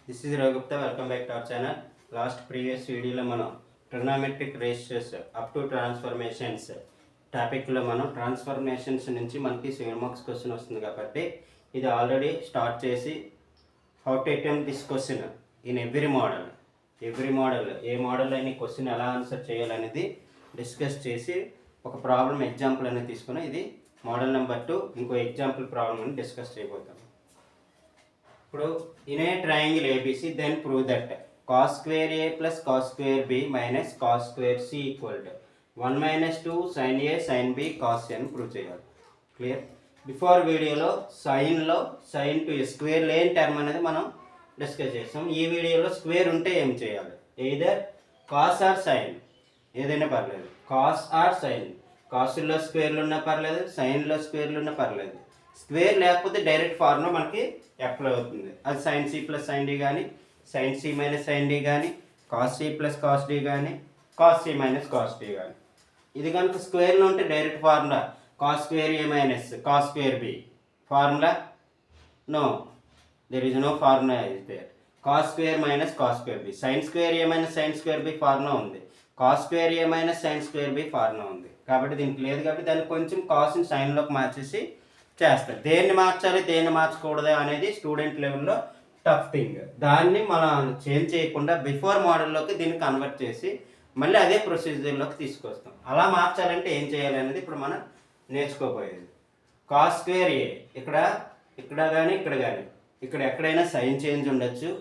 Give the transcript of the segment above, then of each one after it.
This is Raghupta. Welcome back to our channel. Previous వీడియోలో మనం trigonometric ratios up to transformations టాపిక్లో మనం transformations నుంచి మనకి 7 మార్క్స్ క్వశ్చన్ వస్తుంది కాబట్టి ఇది ఆల్రెడీ స్టార్ట్ చేసి how to attempt this question in every model A model అయిన క్వశ్చన్ ఎలా ఆన్సర్ చేయాలనేది డిస్కస్ చేసి ఒక ప్రాబ్లం ఎగ్జాంపుల్ అనేది తీసుకుని ఇది మోడల్ నెంబర్ 2 ఇంకో ఎగ్జాంపుల్ ప్రాబ్లం అని డిస్కస్ చేయబోతాం. ఇప్పుడు in a triangle ABC then prove that cos square a plus cos square b minus cos square c equal to 1 minus 2 sin a sin b cos n prove చేయాలి. Clear? Before వీడియోలో sign to square లేని term అనేది మనం discuss చేస్తాం. ఈ వీడియోలో square ఉంటే ఏం చేయాలి? ఎయిదర్ కాస్ ఆర్ సైన్, ఏదైనా పర్లేదు. కాస్ ఆర్ సైన్, కాసుల్లో స్క్వేర్లు ఉన్నా పర్లేదు, సైన్లో స్క్వేర్లు ఉన్నా పర్లేదు. స్క్వేర్ లేకపోతే డైరెక్ట్ ఫార్ములా మనకి అప్లై అవుతుంది. అది sine C plus sine D కానీ, sine C minus sine D కానీ, cos C plus cos D కానీ, cos C minus cos D కానీ. ఇది కనుక స్క్వేర్లో ఉంటే direct formula cos square A minus cos square B. Formula no, there is no formula is there. Cos square minus cos square B. Sine square A minus sine square B formula ఉంది. Cos square A minus sine square B formula ఉంది. కాబట్టి దీనికి లేదు కాబట్టి దాన్ని కొంచెం కాస్ని సైన్లోకి మార్చేసి చేస్తారు. దేన్ని మార్చాలి దేన్ని మార్చకూడదు అనేది స్టూడెంట్ లెవెల్లో టఫ్ థింగ్. దాన్ని మనం చేంజ్ చేయకుండా బిఫోర్ మోడల్లోకి దీన్ని కన్వర్ట్ చేసి మళ్ళీ అదే ప్రొసీజర్లోకి తీసుకొస్తాం. అలా మార్చాలంటే ఏం చేయాలి అనేది ఇప్పుడు మనం నేర్చుకోబోయేది. కాస్ స్క్వేర్ ఏ ఇక్కడ కానీ ఇక్కడ ఎక్కడైనా సైన్ చేంజ్ ఉండొచ్చు.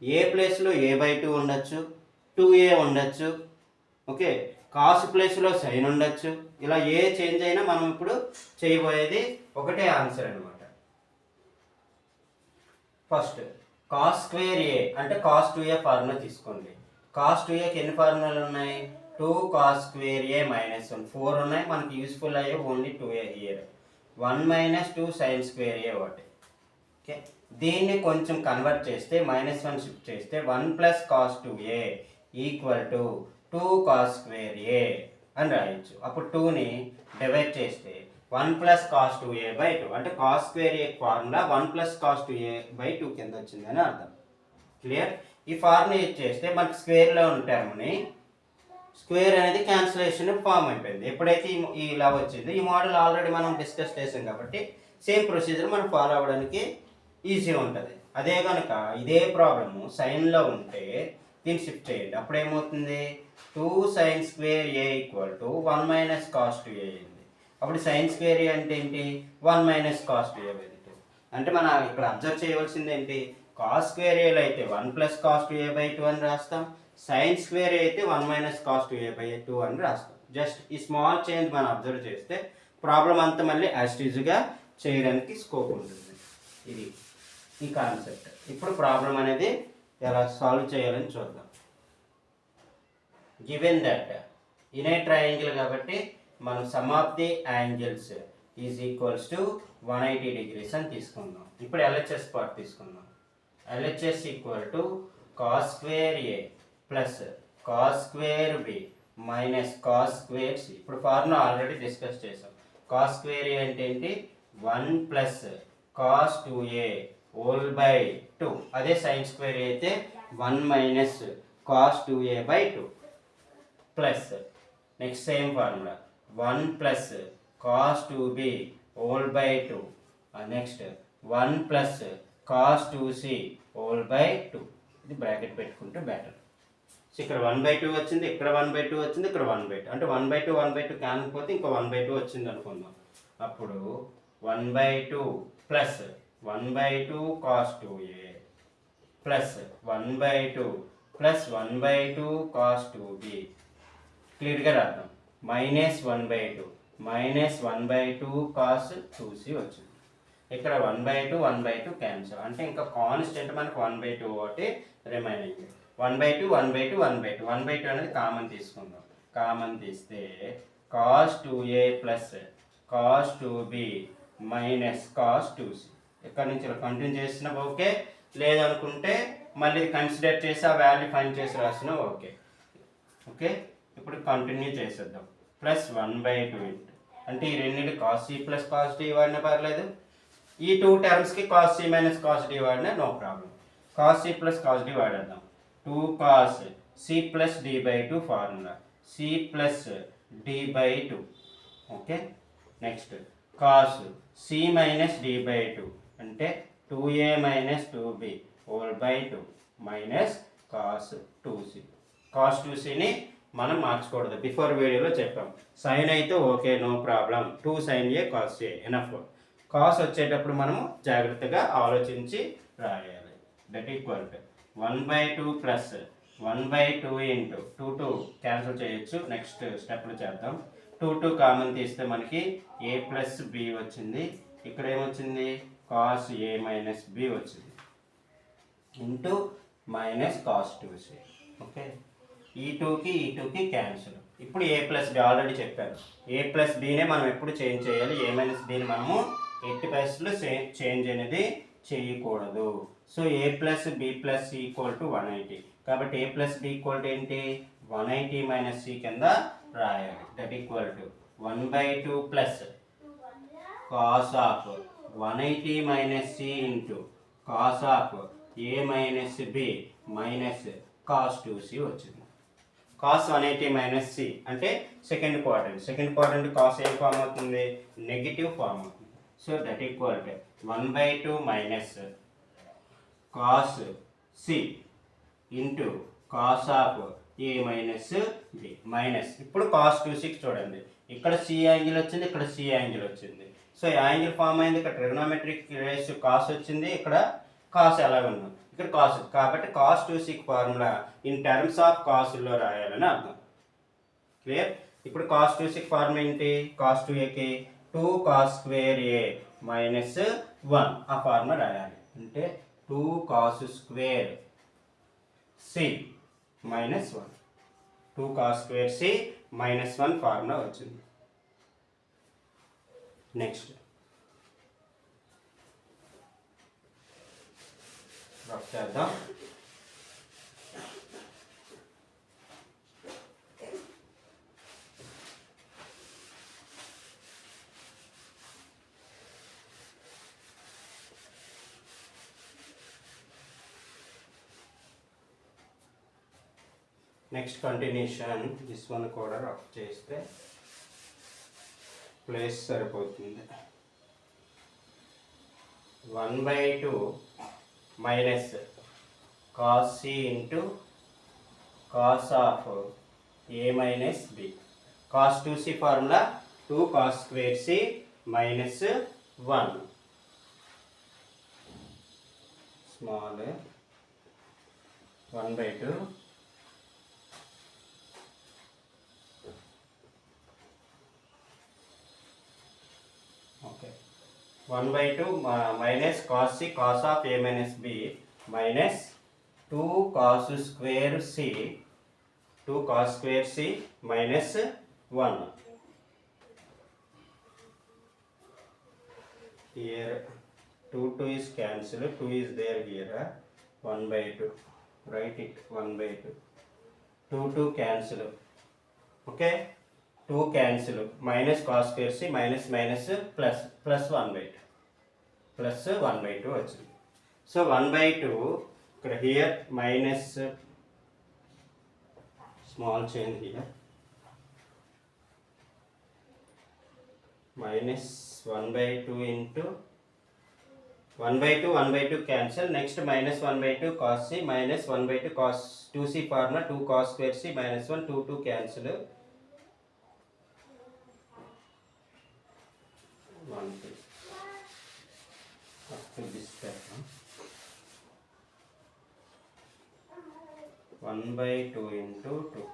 ఏ ప్లేస్లో a/2 ఉండొచ్చు, 2a ఉండొచ్చు. ఓకే, కాస్ ప్లేస్లో సైన్ ఉండొచ్చు. ఇలా ఏ చేంజ్ అయినా మనం ఇప్పుడు చేయబోయేది ఒకటే ఆన్సర్ అనమాట. ఫస్ట్ కాస్ స్క్వేర్ ఏ అంటే కాస్ 2a ఫార్ములా తీసుకోండి. కాస్ 2aకి ఎన్ని ఫార్ములాలు ఉన్నాయి? 2 కాస్ స్క్వేర్ ఏ మైనస్ 1 4 ఉన్నాయి. మనకి యూస్ఫుల్ అయ్యే only 2a here. 1 minus 2 sine square A ఒకటి. ఓకే, దీన్ని కొంచెం కన్వర్ట్ చేస్తే -1 షిఫ్ట్ చేస్తే 1 plus cos 2a equal to 2 cos square A అని రాయొచ్చు. అప్పుడు 2ని డివైడ్ చేస్తే 1 ప్లస్ కాస్ 2a/2 అంటే కాస్ స్క్వేర్ ఏ ఫార్ములా 1 ప్లస్ కాస్ 2a/2 కింద వచ్చిందని అర్థం. క్లియర్? ఈ ఫార్ములా యూజ్ చేస్తే మనకి స్క్వేర్లో ఉన్న టర్మ్ని స్క్వేర్ అనేది క్యాన్సిలేషన్ ఫామ్ అయిపోయింది. ఎప్పుడైతే ఇలా వచ్చింది, ఈ మోడల్ ఆల్రెడీ మనం డిస్కస్ చేసాం కాబట్టి సేమ్ ప్రొసీజర్ మనం ఫాలో అవ్వడానికి ఈజీ ఉంటుంది. అదే కనుక ఇదే ప్రాబ్లము సైన్లో ఉంటే దీన్ని షిఫ్ట్ చేయండి. అప్పుడు ఏమవుతుంది? 2 sine square A equal to 1 minus cos 2a అయింది. అప్పుడు సైన్ స్క్వేర్ ఏ అంటే ఏంటి? 1 మైనస్ కాస్ 2a/2. అంటే మనం ఇక్కడ అబ్జర్వ్ చేయవలసింది ఏంటి? కాస్ స్క్వేర్ ఏలో అయితే 1 ప్లస్ కాస్ 2a/2 అని రాస్తాం. సైన్ స్క్వేర్ ఏ అయితే 1 మైనస్ కాస్ 2a/2 అని రాస్తాం. జస్ట్ ఈ స్మాల్ చేంజ్ మనం అబ్జర్వ్ చేస్తే ప్రాబ్లం అంతా మళ్ళీ యాస్టీజ్గా చేయడానికి స్కోప్ ఉంటుంది. ఇది ఈ కాన్సెప్ట్. ఇప్పుడు ప్రాబ్లం అనేది ఎలా సాల్వ్ చేయాలని చూద్దాం. Given that in a triangle కాబట్టి మనం sum of the angles is equals to 180 degrees అని తీసుకుందాం. ఇప్పుడు LHS పార్ట్ తీసుకుందాం. LHS equal to cos square A plus cos square B minus cos square C. ఇప్పుడు ఫార్ములా ఆల్రెడీ డిస్కస్ చేసాం. Cos square A అంటే ఏంటి? 1 plus cos 2a whole by 2. అదే sign square ఏ అయితే 1 minus cos 2a/2 plus next same formula 1 plus cos 2b whole by 2. Next 1 plus cos 2c whole by 2. ఇది bracket పెట్టుకుంటే better. So ఇక్కడ 1/2 వచ్చింది, ఇక్కడ 1/2 వచ్చింది, ఇక్కడ 1/2 అంటే 1/2 కాకపోతే ఇంకో 1/2 వచ్చింది అనుకుందాం. అప్పుడు 1/2 plus 1/2 cos 2a plus 1/2 plus 1/2 cos 2b. క్లియర్గా రాద్దాం. -1/2 కాస్ 2c వచ్చింది. ఇక్కడ 1/2 క్యాన్సల్ అంటే ఇంకా కాన్స్టెంట్ మనకు 1/2 ఒకటి రిమైనింగ్. 1/2 అనేది కామన్ తీసుకుందాం. కామన్ తీస్తే cos 2a plus cos 2b minus cos 2c. ఇక్కడ నుంచి ఇలా కంటిన్యూ చేసిన ఓకే, లేదనుకుంటే మళ్ళీ కన్సిడర్ చేసి ఆ వాల్యూ ఫైండ్ చేసి రాసిన ఓకే. ఓకే, ఇప్పుడు కంటిన్యూ చేసేద్దాం. ప్లస్ 1/2 అంటే ఈ రెండింటి cos C plus cos D వాడినా పర్లేదు, ఈ 2 టర్మ్స్కి cos C minus cos D వాడినా no problem. Cos C plus cos D వాడేద్దాం. 2 cos C plus D by 2 formula, C plus D by 2. Okay, next cos C minus D by 2 అంటే 2a minus 2b whole by 2 minus cos 2c. Cos 2cని మనం మార్చకూడదు, before వీడియోలో చెప్పాం. Sine అయితే okay, no problem, 2 sin a cos a enough. Cos వచ్చేటప్పుడు మనము జాగ్రత్తగా ఆలోచించి రాయాలి. That equal to 1/2 plus 1/2 into 2 cancel చేయొచ్చు, నెక్స్ట్ స్టెప్లో చేద్దాం. 2 కామన్ తీస్తే మనకి a ప్లస్ b వచ్చింది, ఇక్కడ ఏమొచ్చింది కాస్ a మైనస్ b వచ్చింది into minus cos 2c. Okay, ఈ 2కి క్యాన్సిల్. ఇప్పుడు a ప్లస్ బి ఆల్రెడీ చెప్పాను, a ప్లస్ బీనే మనం ఎప్పుడు చేంజ్ చేయాలి, a మైనస్ బీని మనము ఎట్టి పరిస్థితుల్లో చేంజ్ అనేది చేయకూడదు. So a plus B plus C equal to 180. కాబట్టి a plus B equal to ఏంటి 180 మైనస్ సి కింద రాయాలి. That equal to 1/2 plus cos of 180 minus C into cos of a minus B minus cos 2c వచ్చింది. Cos 180 minus C అంటే second quadrant cos a form అవుతుంది, negative form అవుతుంది. So that equal to 1/2 minus cos C into cos of A minus B minus. ఇప్పుడు cos 2c చూడండి, ఇక్కడ C angle వచ్చింది, ఇక్కడ C angle వచ్చింది. సో యాంగిల్ ఫామ్ అయింది, ఇక్కడ ట్రిగ్నోమెట్రిక్ రేషియో కాస్ వచ్చింది, ఇక్కడ కాస్ ఎలా ఉన్నాం, ఇక్కడ కాస్. కాబట్టి cos 2c formula in terms of కాసుల్లో రాయాలని అర్థం. క్లియర్? ఇప్పుడు కాస్ 2c ఫార్ములా ఏంటి, కాస్ 2aకి 2 కాస్ స్క్వేర్ ఏ మైనస్ 1 ఆ ఫార్ములా రాయాలి. అంటే 2 cos square C minus 1, 2 cos square C minus 1 formula వచ్చింది. నెక్స్ట్ చేద్దాం. నెక్స్ట్ కంటిన్యూషన్, దిస్ వన్ కూడా రఫ్ చేస్తే ప్లేస్ సరిపోతుంది. 1/2 minus cos C into cos of A minus B. Cos 2c formula 2 cos square C minus 1 small 1/2 okay 1/2 minus cos C cos of A minus B minus 2 cos square C, 2 cos square C minus 1. Here 2 is cancelled, 2 is there here, 1/2, write it 1/2, 2 cancel. Okay, 2 cancel, minus cos square c minus plus 1/2 plus 1/2 వచ్చింది. So 1/2 ఇక్కడ here minus small change here minus 1/2 into 1/2 cancel. Next minus 1/2 cos c minus 1/2 cos 2c formula 2 cos square c minus 1 2 cancel 1 up to this step 1/2 into 2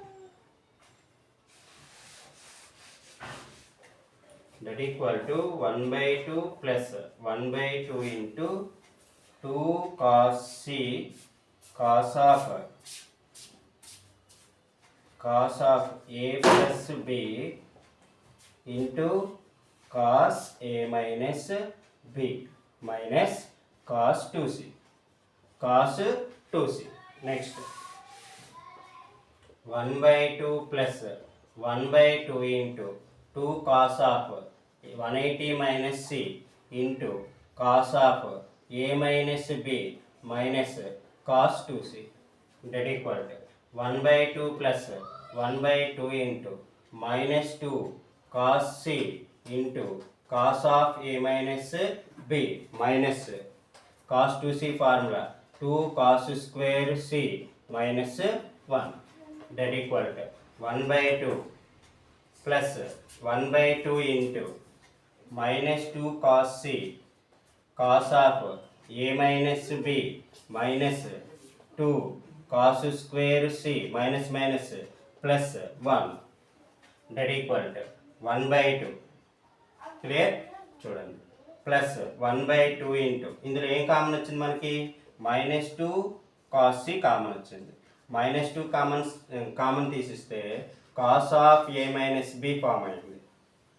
that equal to 1/2 plus 1/2 into 2 cos c cos of a plus b into cos a minus b minus cos 2c. Next 1/2 plus 1/2 into 2 cos of 180 minus c into cos of a minus b minus cos 2c that equal to 1 by 2 plus 1 by 2 into minus 2 cos c into cos of a minus b minus cos 2c formula 2 cos square c minus 1 that equal to 1 by 2 plus 1 by 2 into minus 2 cos c cos of a minus b minus 2 cos square c minus minus plus 1 that equal to 1 by 2 clear చూడండి plus 1 by 2 into ఇందులో ఏం common వచ్చింది మనకి minus 2 cos C common వచ్చింది minus 2 common తీసిస్తే cos of A minus B form అయింది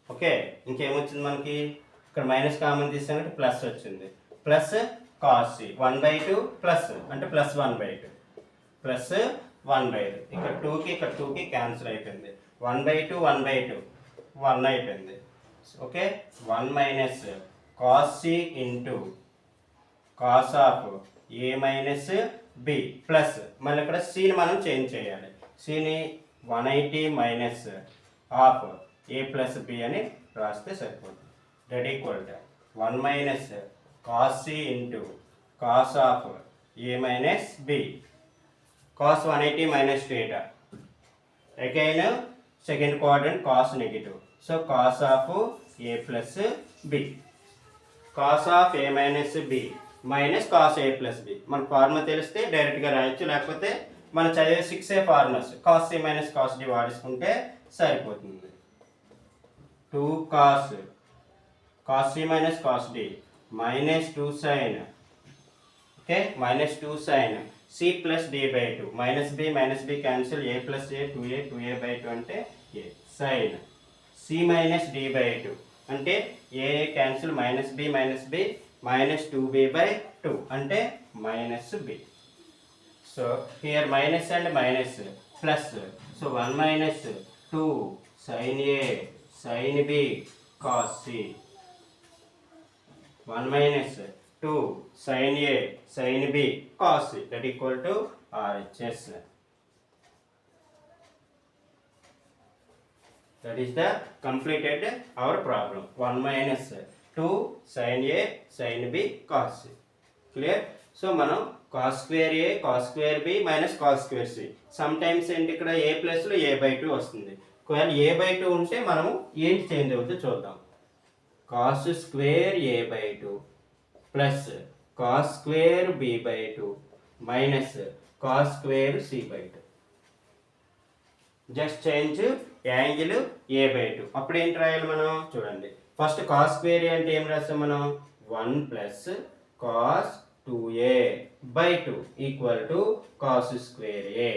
okay ఇంకేమొచ్చింది మనకి ఇక్కడ మైనస్ కామన్ తీసామంటే ప్లస్ వచ్చింది plus cos C 1 by 2 plus అంటే ప్లస్ 1 by 2 ప్లస్ 1 by 2 ఇక్కడ 2కి ఇక్కడ 2కి క్యాన్సిల్ అయిపోయింది 1 by 2 1 by 2 1 అయిపోయింది okay 1 minus cos C into cos of A minus B plus మళ్ళీ ఇక్కడ సిని మనం చేంజ్ చేయాలి సిని 180 minus of A plus B అని రాస్తే సరిపోతుంది that equal to 1 minus cos C into cos of A minus B cos 180 minus theta again second quadrant cos negative so cos of a plus b cos of a minus b minus cos a plus b మన formula తెలిస్తే డైరెక్ట్గా రాయొచ్చు లేకపోతే మనం చదివే 6a formulas cos c minus cos d వాడేసుకుంటే సరిపోతుంది 2 cos c minus cos d minus 2 sin okay minus 2 sin c plus d by 2 minus b cancel a plus a 2a by 2 అంటే a sin c minus d by 2 అంటే a cancel minus b minus 2b by 2 అంటే minus b so here minus and minus plus so 1 minus 2 sin a sin b cos c 1 minus 2 sin a sin b cos c that equal to RHS. That is the completed our problem 1 minus 2 sin a sin b cos c. Clear? So మనం cos square a cos square b minus cos square c sometimes ఏంటి ఇక్కడ a plus లో a by 2 వస్తుంది ఒకవేళ a by 2 ఉంటే మనము ఏంటి change అవుతుందో చూద్దాం cos square a by 2 plus cos square b by 2 minus cos square c by 2 just change angle a by 2 అప్పుడు ఏంటి రాయాలి మనం చూడండి ఫస్ట్ cos square a అంటే ఏం రాస్తాం మనం 1 plus cos 2a by 2 equal to cos square a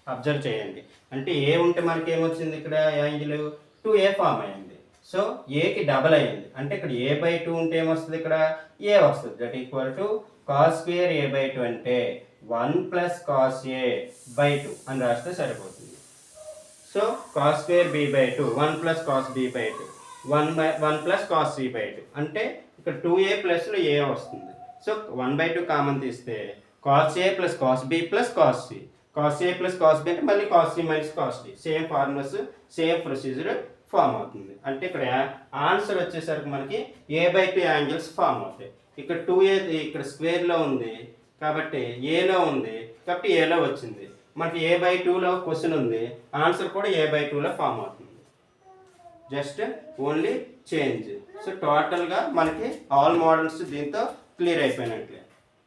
observe చేయండి అంటే a ఉంటే మనకి ఏమొచ్చింది ఇక్కడ యాంగిల్ 2a ఫామ్ అయింది సో ఏకి డబల్ అయింది అంటే ఇక్కడ a by 2 ఉంటే ఏమొస్తుంది ఇక్కడ a వస్తుంది that equal to cos square a by 2 అంటే 1 plus cos a by 2 అని రాస్తే సరిపోతుంది so cos square b by 2 1 plus cos b by 2 1 plus cos c by 2 అంటే ఇక్కడ 2a plus లో a వస్తుంది సో 1 by 2 కామన్ తీస్తే cos a plus cos b plus cos c cos a plus cos b అంటే మళ్ళీ cos c minus cos d same formulas same procedure form అవుతుంది అంటే ఇక్కడ ఆన్సర్ వచ్చేసరికి మనకి a by 2 యాంగిల్స్ ఫామ్ అవుతాయి ఇక్కడ 2a ఇక్కడ స్క్వేర్లో ఉంది కాబట్టి ఏలో ఉంది కాబట్టి ఏలో వచ్చింది మనకి a by 2లో క్వశ్చన్ ఉంది ఆన్సర్ కూడా a by 2లో ఫామ్ అవుతుంది జస్ట్ ఓన్లీ చేంజ్ సో టోటల్గా మనకి ఆల్ మోడల్స్ దీంతో క్లియర్ అయిపోయినట్లే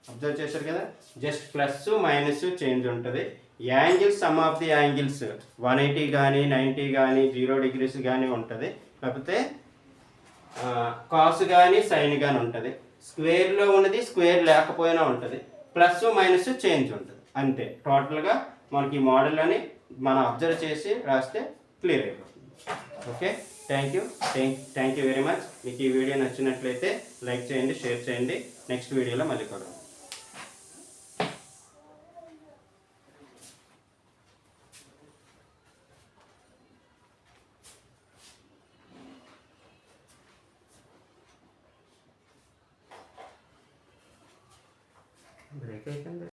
అబ్జర్వ్ చేశారు కదా జస్ట్ ప్లస్ మైనస్ చేంజ్ ఉంటుంది angles some of the angles 180 కానీ 90 కానీ 0 degrees కానీ ఉంటుంది కాకపోతే కాస్ కానీ సైన్ కానీ ఉంటుంది స్క్వేర్లో ఉన్నది స్క్వేర్ లేకపోయినా ఉంటుంది ప్లస్ మైనస్ చేంజ్ ఉంటుంది అంతే టోటల్గా మనకి ఈ మోడల్ అని మనం అబ్జర్వ్ చేసి రాస్తే క్లియర్ అయిపోతుంది okay thank you very much మీకు ఈ వీడియో నచ్చినట్లయితే లైక్ చేయండి షేర్ చేయండి నెక్స్ట్ వీడియోలో మళ్ళీ కలుద్దాం బ్రేక్ అయిపోయింది